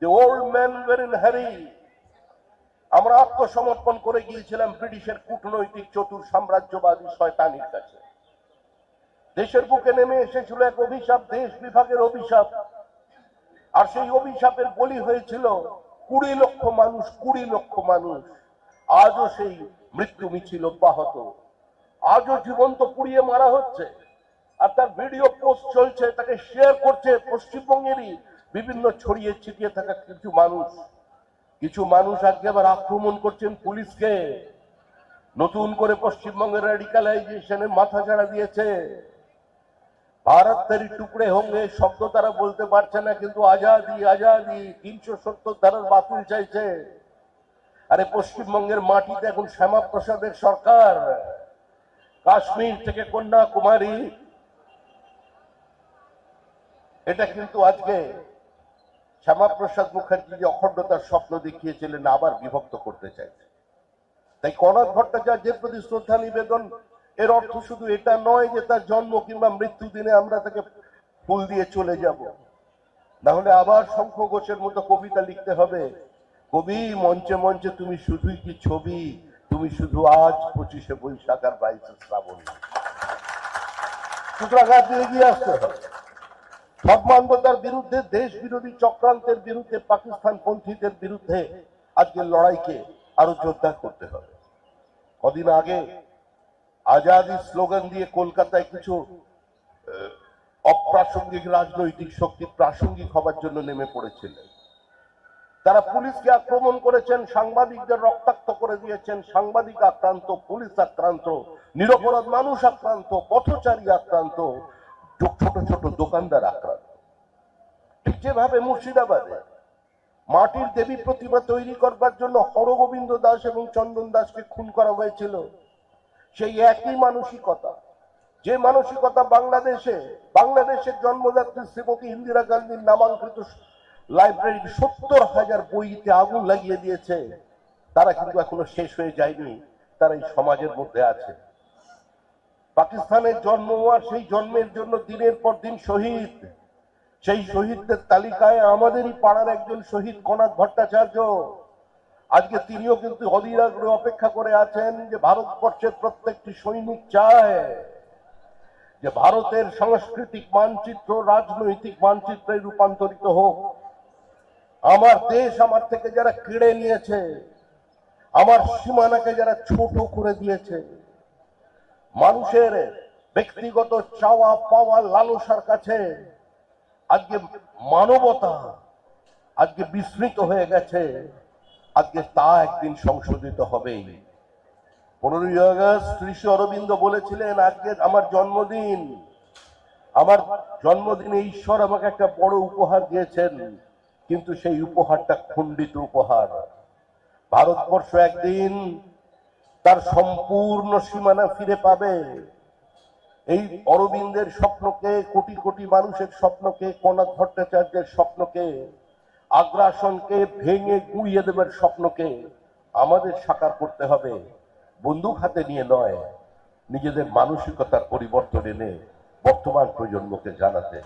The old men were in hurry. আমরা আত্মসমর্পণ করে গিয়েছিলাম ব্রিটিশের কূটনৈতিক চতুর সাম্রাজ্যবাদী শয়তানির কাছে। দেশের বুকে নেমে এসেছিল এক অভিশাপ, দেশ বিভাগের অভিশাপ। আর সেই অভিশাপের বলি হয়েছিল 20 লক্ষ মানুষ, 20 লক্ষ মানুষ। আজও সেই মৃত্যু মিছিল অব্যাহত, আজও জীবন্ত পুড়িয়ে মারা হচ্ছে। আর তার ভিডিও পোস্ট চলছে, তাকে শেয়ার করছে পশ্চিমবঙ্গেরই বিভিন্ন ছড়িয়ে ছিটিয়ে থাকা কিছু মানুষ আজকে আবার আক্রমণ করছেন পুলিশকে। নতুন করে পশ্চিমবঙ্গের রেডিকালাইজেশনে মাথা ঝাড়া দিয়েছে। ভারত তেরি টুকরে হোঙ্গে শব্দ তারা বলতে পারছে না, কিন্তু আজাদি আজাদি 370 ধারার বাতিল চাইছে। আরে পশ্চিমবঙ্গের মাটিতে এখন শ্যামাপ্রসাদের সরকার। কাশ্মীর থেকে কন্যাকুমারী, এটা কিন্তু আজকে শ্যামাপ্রসাদ মুখার্জি যে অখণ্ডতার স্বপ্ন দেখিয়েছিলেন আবার বিভক্ত করতে চাইছে। তাই কনক ভট্টাচার্যের প্রতি শ্রদ্ধা নিবেদন এর অর্থ শুধু এটা নয় যে তার জন্ম কিংবা মৃত্যু দিনে আমরা তাকে ফুল দিয়ে চলে যাব, না হলে আবার শঙ্খ ঘোষের মতো কবিতা লিখতে হবে। কবি, মঞ্চে মঞ্চে তুমি শুধুই কি ছবি, তুমি শুধু আজ 25শে বৈশাখ আর 22শে শ্রাবণ। সুতরাং এগিয়ে আসতে হবে। ধর্মান্ধতার বিরুদ্ধে, দেশ বিরোধী চক্রান্তের বিরুদ্ধে, পাকিস্তান পন্থীদের বিরুদ্ধে আজকের লড়াইকে আরো জোরদার করতে হবে। কদিন আগে আজাদি স্লোগান দিয়ে কলকাতায় কিছু অপ্রাসঙ্গিক রাজনৈতিক শক্তি প্রাসঙ্গিক হবার জন্য নেমে পড়েছিলেন। তারা পুলিশকে আক্রমণ করেছেন, সাংবাদিকদের রক্তাক্ত করে দিয়েছেন। সাংবাদিক আক্রান্ত, পুলিশ আক্রান্ত, নিরপরাধ মানুষ আক্রান্ত, পথচারী আক্রান্ত, ছোট ছোট দোকানদার আক্রান্ত। ঠিক যেভাবে মুর্শিদাবাদে মাটির দেবী প্রতিমা তৈরি করবার জন্য হরগোবিন্দ দাস এবং চন্দন দাসকে খুন করা হয়েছিল, সেই একই মানসিকতা, যে মানসিকতা বাংলাদেশের জন্মদাত্রী শ্রীমতী ইন্দিরা গান্ধীর নামাঙ্কিত লাইব্রেরির 70,000 বইতে আগুন লাগিয়ে দিয়েছে, তারা কিন্তু এখনো শেষ হয়ে যায়নি, তারা এই সমাজের মধ্যে আছে। পাকিস্তানের জন্ম আর সেই জন্মের জন্য দিনের পর দিন শহীদ, সেই শহীদদের তালিকায় আমাদেরই পাড়ার একজন শহীদ কনক ভট্টাচার্য। আজকে তিনিও কিন্তু অধীর আগ্রহে অপেক্ষা করে আছেন যে ভারতবর্ষের প্রত্যেকটি সৈনিক চায় যে ভারতের সাংস্কৃতিক মানচিত্র রাজনৈতিক মানচিত্রে রূপান্তরিত হোক। আমার দেশ আমার থেকে যারা কেড়ে নিয়েছে, আমার সীমানাকে যারা ছোট করে দিয়েছে, মানুষের ব্যক্তিগত চাওয়া পাওয়া লালসার কাছে আজকে মানবতা আজকে বিস্মৃত হয়ে গেছে, আজকে তা একদিন সংশোধিত হবেই। 15ই আগস্ট ঋষি অরবিন্দ বলেছিলেন, আজকে আমার জন্মদিন, আমার জন্মদিনে ঈশ্বর আমাকে একটা বড় উপহার দিয়েছেন, কিন্তু সেই উপহারটা খণ্ডিত উপহার। ভারতবর্ষ একদিন তার সম্পূর্ণ সীমানা ফিরে পাবে। এই অরবিন্দের স্বপ্নকে, কোটি কোটি মানুষের স্বপ্নকে, কনক ভট্টাচার্যের স্বপ্নকে, আগ্রাসনকে ভেঙে গুঁড়িয়ে দেবার স্বপ্নকে আমাদের সাকার করতে হবে। বন্দুক হাতে নিয়ে নয়, নিজেদের মানসিকতার পরিবর্তন এনে বর্তমান প্রজন্মকে জানাতে।